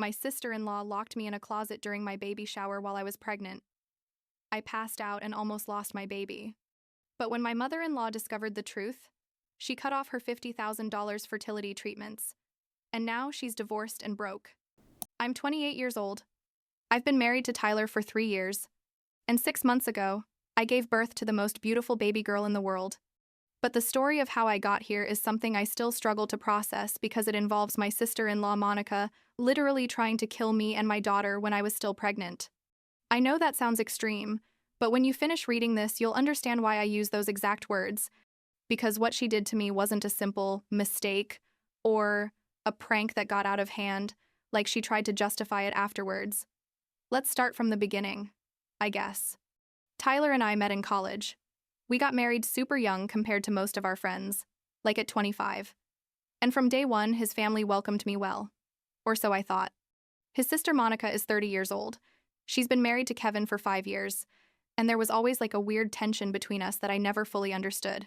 My sister-in-law locked me in a closet during my baby shower while I was pregnant. I passed out and almost lost my baby. But when my mother-in-law discovered the truth, she cut off her $50,000 fertility treatments, and now she's divorced and broke. I'm 28 years old. I've been married to Tyler for 3 years, and 6 months ago, I gave birth to the most beautiful baby girl in the world. But the story of how I got here is something I still struggle to process because it involves my sister-in-law Monica literally trying to kill me and my daughter when I was still pregnant. I know that sounds extreme, but when you finish reading this, you'll understand why I use those exact words, because what she did to me wasn't a simple mistake or a prank that got out of hand, like she tried to justify it afterwards. Let's start from the beginning, I guess. Tyler and I met in college. We got married super young compared to most of our friends, like at 25. And from day one, his family welcomed me well. Or so I thought. His sister Monica is 30 years old. She's been married to Kevin for 5 years, and there was always like a weird tension between us that I never fully understood.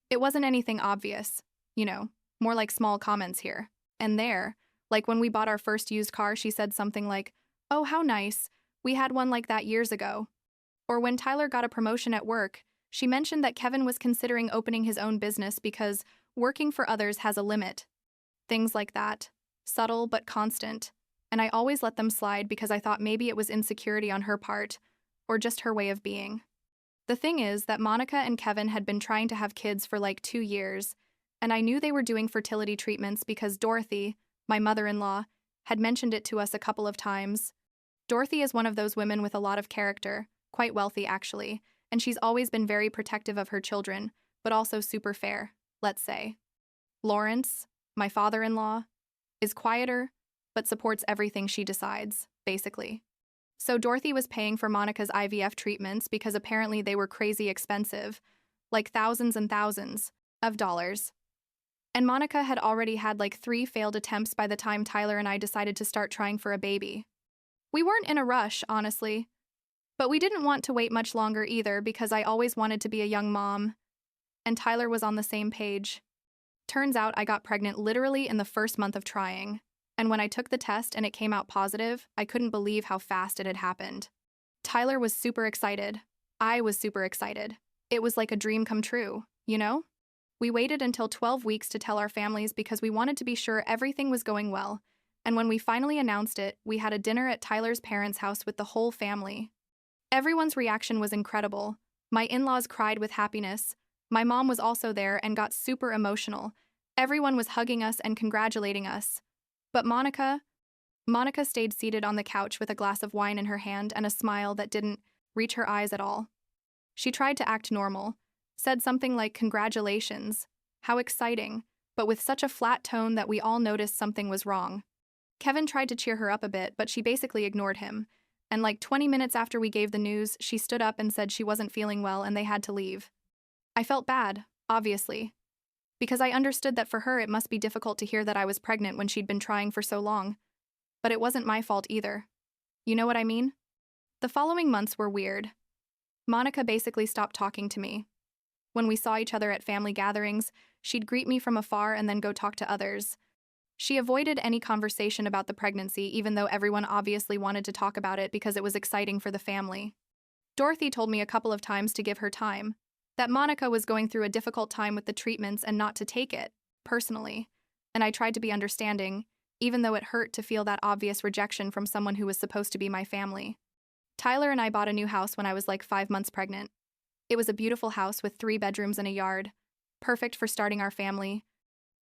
It wasn't anything obvious, more like small comments here and there. Like when we bought our first used car, she said something like, "Oh, how nice. We had one like that years ago." Or when Tyler got a promotion at work, she mentioned that Kevin was considering opening his own business because working for others has a limit. Things like that. Subtle but constant. And I always let them slide because I thought maybe it was insecurity on her part, or just her way of being. The thing is that Monica and Kevin had been trying to have kids for like 2 years, and I knew they were doing fertility treatments because Dorothy, my mother-in-law, had mentioned it to us a couple of times. Dorothy is one of those women with a lot of character, quite wealthy actually, and she's always been very protective of her children, but also super fair, let's say. Lawrence, my father-in-law, is quieter, but supports everything she decides, basically. So Dorothy was paying for Monica's IVF treatments because apparently they were crazy expensive, like thousands and thousands of dollars. And Monica had already had like 3 failed attempts by the time Tyler and I decided to start trying for a baby. We weren't in a rush, honestly, but we didn't want to wait much longer either because I always wanted to be a young mom, and Tyler was on the same page. Turns out I got pregnant literally in the first month of trying. And when I took the test and it came out positive, I couldn't believe how fast it had happened. Tyler was super excited. I was super excited. It was like a dream come true, We waited until 12 weeks to tell our families because we wanted to be sure everything was going well. And when we finally announced it, we had a dinner at Tyler's parents' house with the whole family. Everyone's reaction was incredible. My in-laws cried with happiness. My mom was also there and got super emotional. Everyone was hugging us and congratulating us. But Monica stayed seated on the couch with a glass of wine in her hand and a smile that didn't reach her eyes at all. She tried to act normal, said something like congratulations, how exciting, but with such a flat tone that we all noticed something was wrong. Kevin tried to cheer her up a bit, but she basically ignored him. And like 20 minutes after we gave the news, she stood up and said she wasn't feeling well and they had to leave. I felt bad, obviously, because I understood that for her it must be difficult to hear that I was pregnant when she'd been trying for so long. But it wasn't my fault either. You know what I mean? The following months were weird. Monica basically stopped talking to me. When we saw each other at family gatherings, she'd greet me from afar and then go talk to others. She avoided any conversation about the pregnancy, even though everyone obviously wanted to talk about it because it was exciting for the family. Dorothy told me a couple of times to give her time, that Monica was going through a difficult time with the treatments and not to take it, personally, and I tried to be understanding, even though it hurt to feel that obvious rejection from someone who was supposed to be my family. Tyler and I bought a new house when I was like 5 months pregnant. It was a beautiful house with 3 bedrooms and a yard, perfect for starting our family,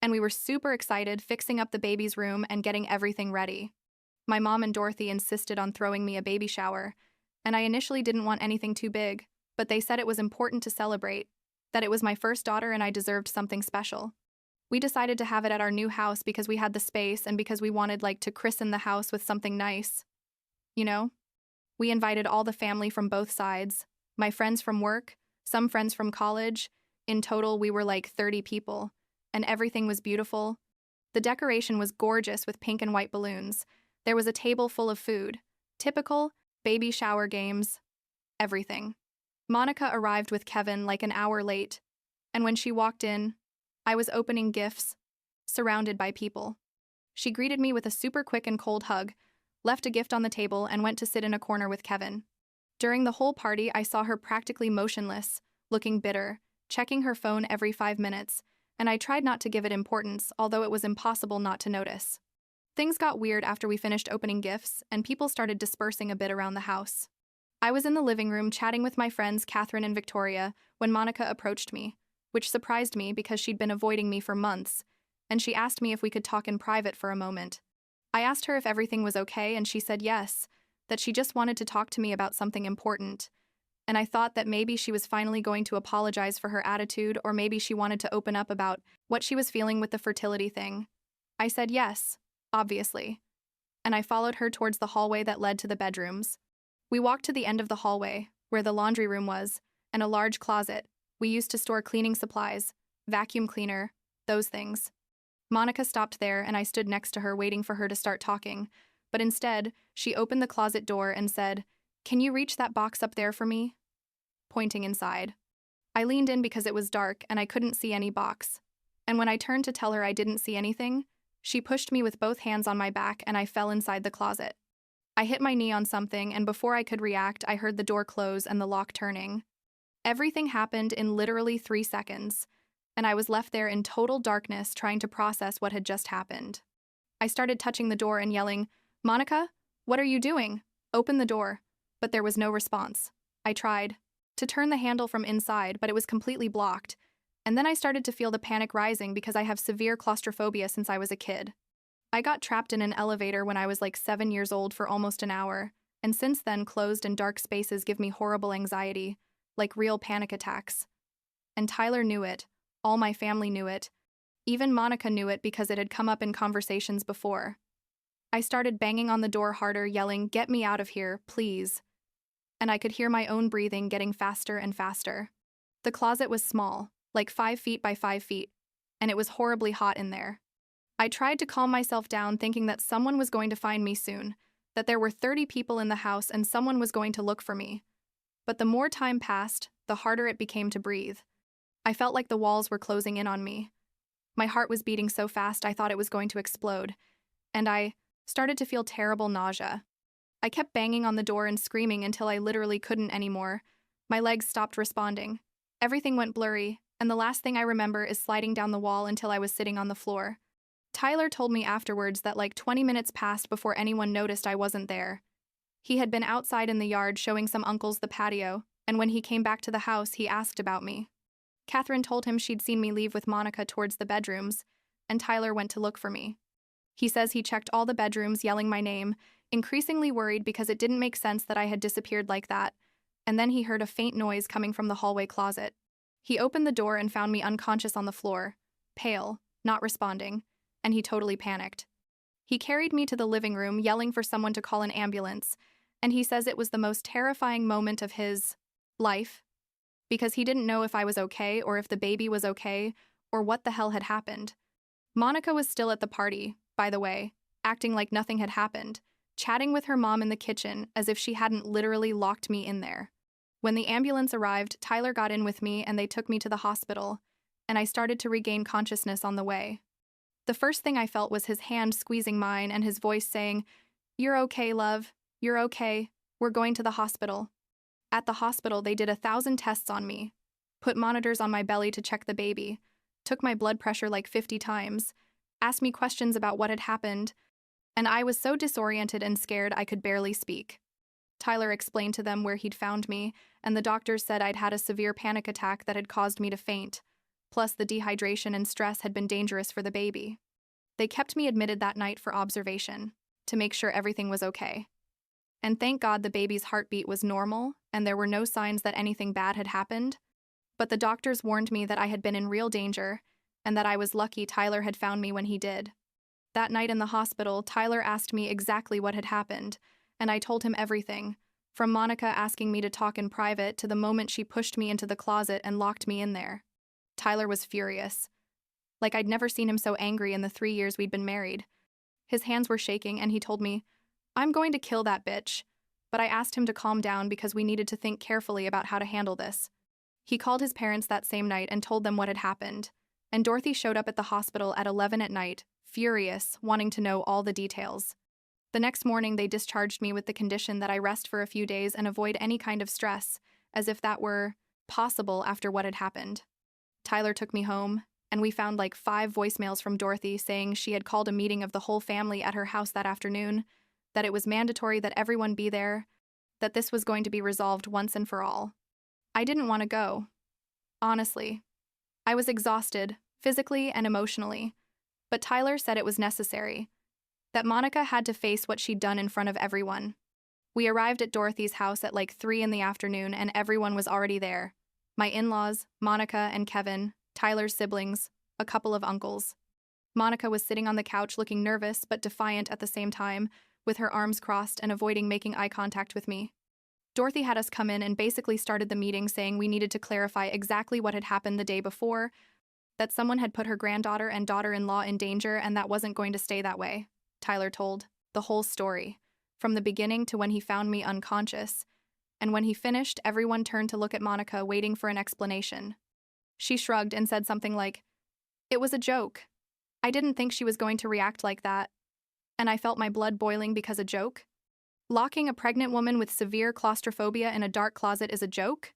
and we were super excited fixing up the baby's room and getting everything ready. My mom and Dorothy insisted on throwing me a baby shower, and I initially didn't want anything too big, but they said it was important to celebrate, that it was my first daughter and I deserved something special. We decided to have it at our new house because we had the space and because we wanted to christen the house with something nice. We invited all the family from both sides, my friends from work, some friends from college. In total, we were like 30 people, and everything was beautiful. The decoration was gorgeous with pink and white balloons. There was a table full of food, typical baby shower games, everything. Monica arrived with Kevin like an hour late, and when she walked in, I was opening gifts, surrounded by people. She greeted me with a super quick and cold hug, left a gift on the table, and went to sit in a corner with Kevin. During the whole party, I saw her practically motionless, looking bitter, checking her phone every 5 minutes, and I tried not to give it importance, although it was impossible not to notice. Things got weird after we finished opening gifts, and people started dispersing a bit around the house. I was in the living room chatting with my friends Catherine and Victoria when Monica approached me, which surprised me because she'd been avoiding me for months, and she asked me if we could talk in private for a moment. I asked her if everything was okay, and she said yes, that she just wanted to talk to me about something important, and I thought that maybe she was finally going to apologize for her attitude, or maybe she wanted to open up about what she was feeling with the fertility thing. I said yes, obviously, and I followed her towards the hallway that led to the bedrooms. We walked to the end of the hallway, where the laundry room was, and a large closet we used to store cleaning supplies, vacuum cleaner, those things. Monica stopped there, and I stood next to her waiting for her to start talking, but instead, she opened the closet door and said, "Can you reach that box up there for me?" Pointing inside. I leaned in because it was dark and I couldn't see any box. And when I turned to tell her I didn't see anything, she pushed me with both hands on my back and I fell inside the closet. I hit my knee on something, and before I could react, I heard the door close and the lock turning. Everything happened in literally 3 seconds, and I was left there in total darkness trying to process what had just happened. I started touching the door and yelling, "Monica, what are you doing? Open the door." But there was no response. I tried to turn the handle from inside, but it was completely blocked, and then I started to feel the panic rising because I have severe claustrophobia since I was a kid. I got trapped in an elevator when I was like 7 years old for almost an hour, and since then closed and dark spaces give me horrible anxiety, like real panic attacks. And Tyler knew it, all my family knew it, even Monica knew it because it had come up in conversations before. I started banging on the door harder, yelling, "Get me out of here, please." And I could hear my own breathing getting faster and faster. The closet was small, like 5 feet by 5 feet, and it was horribly hot in there. I tried to calm myself down, thinking that someone was going to find me soon, that there were 30 people in the house and someone was going to look for me. But the more time passed, the harder it became to breathe. I felt like the walls were closing in on me. My heart was beating so fast I thought it was going to explode, and I started to feel terrible nausea. I kept banging on the door and screaming until I literally couldn't anymore. My legs stopped responding. Everything went blurry, and the last thing I remember is sliding down the wall until I was sitting on the floor. Tyler told me afterwards that like 20 minutes passed before anyone noticed I wasn't there. He had been outside in the yard showing some uncles the patio, and when he came back to the house, he asked about me. Catherine told him she'd seen me leave with Monica towards the bedrooms, and Tyler went to look for me. He says he checked all the bedrooms, yelling my name, increasingly worried because it didn't make sense that I had disappeared like that, and then he heard a faint noise coming from the hallway closet. He opened the door and found me unconscious on the floor, pale, not responding, and he totally panicked. He carried me to the living room, yelling for someone to call an ambulance, and he says it was the most terrifying moment of his life, because he didn't know if I was okay or if the baby was okay or what the hell had happened. Monica was still at the party, by the way, acting like nothing had happened, chatting with her mom in the kitchen as if she hadn't literally locked me in there. When the ambulance arrived, Tyler got in with me and they took me to the hospital, and I started to regain consciousness on the way. The first thing I felt was his hand squeezing mine and his voice saying, "You're okay, love. You're okay. We're going to the hospital." At the hospital, they did 1,000 tests on me, put monitors on my belly to check the baby, took my blood pressure like 50 times, asked me questions about what had happened, and I was so disoriented and scared I could barely speak. Tyler explained to them where he'd found me, and the doctors said I'd had a severe panic attack that had caused me to faint, plus the dehydration and stress had been dangerous for the baby. They kept me admitted that night for observation, to make sure everything was okay. And thank God the baby's heartbeat was normal, and there were no signs that anything bad had happened, but the doctors warned me that I had been in real danger, and that I was lucky Tyler had found me when he did. That night in the hospital, Tyler asked me exactly what had happened, and I told him everything, from Monica asking me to talk in private to the moment she pushed me into the closet and locked me in there. Tyler was furious. Like I'd never seen him so angry in the 3 years we'd been married. His hands were shaking and he told me, "I'm going to kill that bitch," but I asked him to calm down because we needed to think carefully about how to handle this. He called his parents that same night and told them what had happened, and Dorothy showed up at the hospital at 11 at night, furious, wanting to know all the details. The next morning, they discharged me with the condition that I rest for a few days and avoid any kind of stress, as if that were possible after what had happened. Tyler took me home, and we found like 5 voicemails from Dorothy saying she had called a meeting of the whole family at her house that afternoon, that it was mandatory that everyone be there, that this was going to be resolved once and for all. I didn't want to go. Honestly. I was exhausted, physically and emotionally. But Tyler said it was necessary, that Monica had to face what she'd done in front of everyone. We arrived at Dorothy's house at like 3 in the afternoon and everyone was already there. My in-laws, Monica and Kevin, Tyler's siblings, a couple of uncles. Monica was sitting on the couch looking nervous but defiant at the same time, with her arms crossed and avoiding making eye contact with me. Dorothy had us come in and basically started the meeting saying we needed to clarify exactly what had happened the day before, that someone had put her granddaughter and daughter-in-law in danger and that wasn't going to stay that way. Tyler told the whole story, from the beginning to when he found me unconscious, and when he finished, everyone turned to look at Monica waiting for an explanation. She shrugged and said something like, "It was a joke. I didn't think she was going to react like that." And I felt my blood boiling because a joke? Locking a pregnant woman with severe claustrophobia in a dark closet is a joke?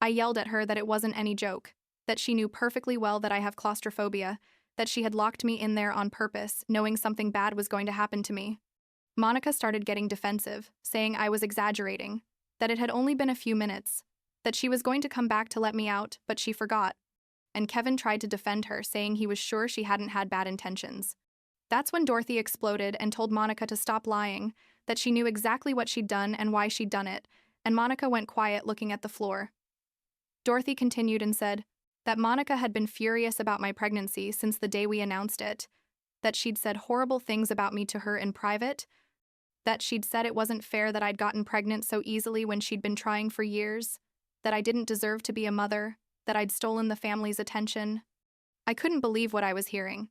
I yelled at her that it wasn't any joke, that she knew perfectly well that I have claustrophobia, that she had locked me in there on purpose, knowing something bad was going to happen to me. Monica started getting defensive, saying I was exaggerating, that it had only been a few minutes, that she was going to come back to let me out, but she forgot. And Kevin tried to defend her, saying he was sure she hadn't had bad intentions. That's when Dorothy exploded and told Monica to stop lying, that she knew exactly what she'd done and why she'd done it, and Monica went quiet looking at the floor. Dorothy continued and said that Monica had been furious about my pregnancy since the day we announced it, that she'd said horrible things about me to her in private, that she'd said it wasn't fair that I'd gotten pregnant so easily when she'd been trying for years, that I didn't deserve to be a mother, that I'd stolen the family's attention. I couldn't believe what I was hearing.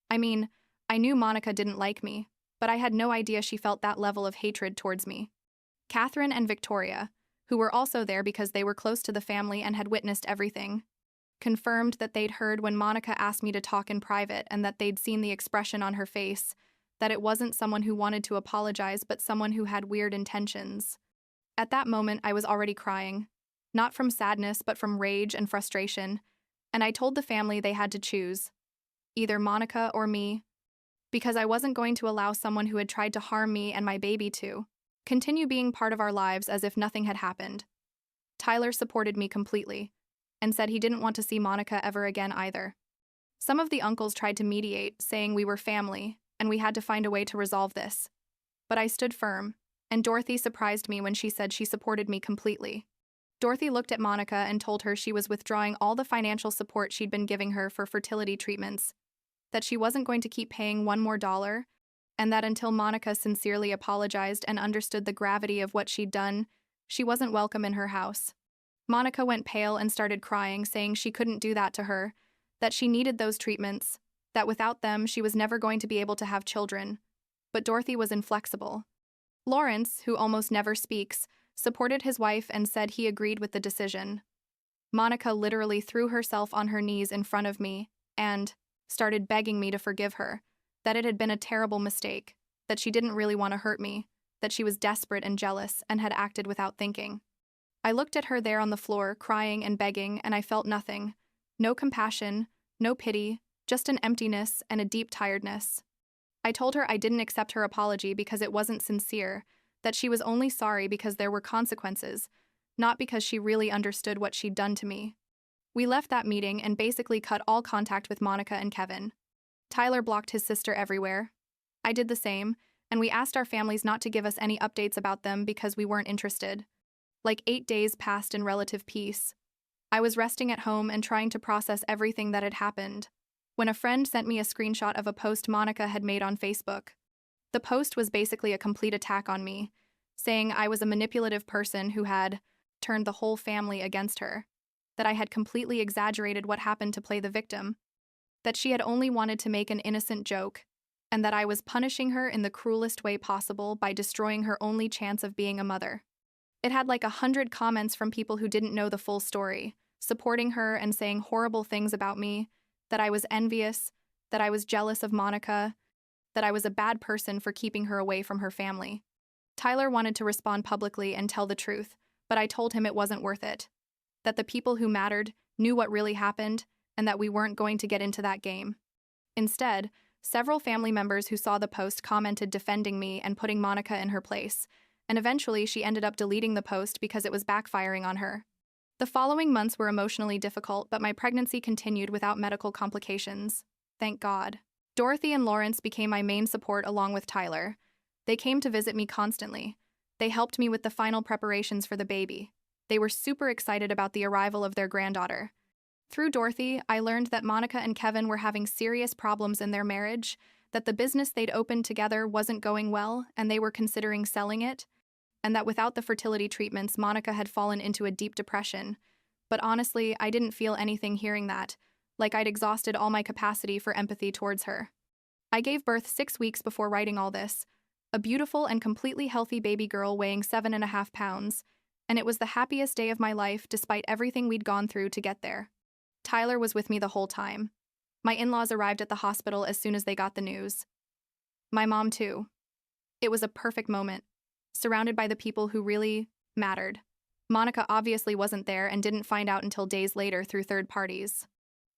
I mean, I knew Monica didn't like me, but I had no idea she felt that level of hatred towards me. Catherine and Victoria, who were also there because they were close to the family and had witnessed everything, confirmed that they'd heard when Monica asked me to talk in private and that they'd seen the expression on her face, that it wasn't someone who wanted to apologize but someone who had weird intentions. At that moment, I was already crying, not from sadness but from rage and frustration, and I told the family they had to choose, either Monica or me, because I wasn't going to allow someone who had tried to harm me and my baby to continue being part of our lives as if nothing had happened. Tyler supported me completely, and said he didn't want to see Monica ever again either. Some of the uncles tried to mediate, saying we were family, and we had to find a way to resolve this. But I stood firm, and Dorothy surprised me when she said she supported me completely. Dorothy looked at Monica and told her she was withdrawing all the financial support she'd been giving her for fertility treatments, that she wasn't going to keep paying $1 more, and that until Monica sincerely apologized and understood the gravity of what she'd done, she wasn't welcome in her house. Monica went pale and started crying, saying she couldn't do that to her, that she needed those treatments, that without them she was never going to be able to have children. But Dorothy was inflexible. Lawrence, who almost never speaks, supported his wife and said he agreed with the decision. Monica literally threw herself on her knees in front of me and started begging me to forgive her, that it had been a terrible mistake, that she didn't really want to hurt me, that she was desperate and jealous and had acted without thinking. I looked at her there on the floor, crying and begging, and I felt nothing. No compassion, no pity, just an emptiness and a deep tiredness. I told her I didn't accept her apology because it wasn't sincere, that she was only sorry because there were consequences, not because she really understood what she'd done to me. We left that meeting and basically cut all contact with Monica and Kevin. Tyler blocked his sister everywhere. I did the same, and we asked our families not to give us any updates about them because we weren't interested. Like 8 days passed in relative peace. I was resting at home and trying to process everything that had happened, when a friend sent me a screenshot of a post Monica had made on Facebook. The post was basically a complete attack on me, saying I was a manipulative person who had turned the whole family against her, that I had completely exaggerated what happened to play the victim, that she had only wanted to make an innocent joke, and that I was punishing her in the cruelest way possible by destroying her only chance of being a mother. It had like 100 comments from people who didn't know the full story, supporting her and saying horrible things about me, that I was envious, that I was jealous of Monica, that I was a bad person for keeping her away from her family. Tyler wanted to respond publicly and tell the truth, but I told him it wasn't worth it. That the people who mattered knew what really happened, and that we weren't going to get into that game. Instead, several family members who saw the post commented defending me and putting Monica in her place, and eventually she ended up deleting the post because it was backfiring on her. The following months were emotionally difficult, but my pregnancy continued without medical complications. Thank God. Dorothy and Lawrence became my main support along with Tyler. They came to visit me constantly. They helped me with the final preparations for the baby. They were super excited about the arrival of their granddaughter. Through Dorothy, I learned that Monica and Kevin were having serious problems in their marriage, that the business they'd opened together wasn't going well and they were considering selling it, and that without the fertility treatments, Monica had fallen into a deep depression. But honestly, I didn't feel anything hearing that, like I'd exhausted all my capacity for empathy towards her. I gave birth 6 weeks before writing all this, a beautiful and completely healthy baby girl weighing 7.5 pounds, and it was the happiest day of my life despite everything we'd gone through to get there. Tyler was with me the whole time. My in-laws arrived at the hospital as soon as they got the news. My mom, too. It was a perfect moment, surrounded by the people who really mattered. Monica obviously wasn't there and didn't find out until days later through third parties.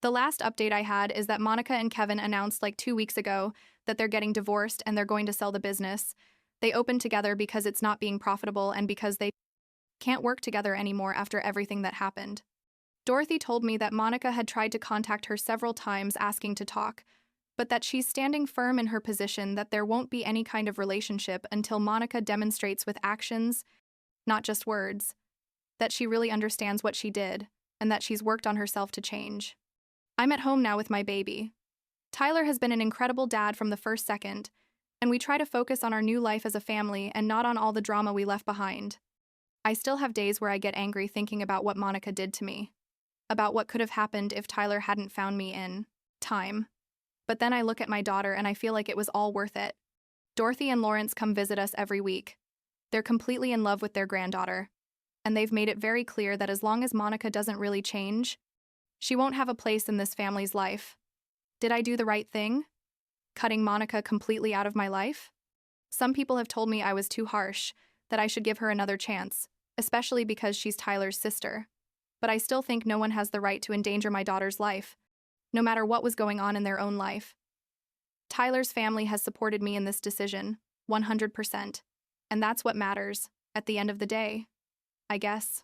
The last update I had is that Monica and Kevin announced like 2 weeks ago that they're getting divorced and they're going to sell the business. They opened together because it's not being profitable and because they can't work together anymore after everything that happened. Dorothy told me that Monica had tried to contact her several times asking to talk, but that she's standing firm in her position that there won't be any kind of relationship until Monica demonstrates with actions, not just words, that she really understands what she did and that she's worked on herself to change. I'm at home now with my baby. Tyler has been an incredible dad from the first second, and we try to focus on our new life as a family and not on all the drama we left behind. I still have days where I get angry thinking about what Monica did to me, about what could have happened if Tyler hadn't found me in time. But then I look at my daughter and I feel like it was all worth it. Dorothy and Lawrence come visit us every week. They're completely in love with their granddaughter, and they've made it very clear that as long as Monica doesn't really change, she won't have a place in this family's life. Did I do the right thing? Cutting Monica completely out of my life? Some people have told me I was too harsh, that I should give her another chance, especially because she's Tyler's sister. But I still think no one has the right to endanger my daughter's life, no matter what was going on in their own life. Tyler's family has supported me in this decision, 100%. And that's what matters, at the end of the day, I guess.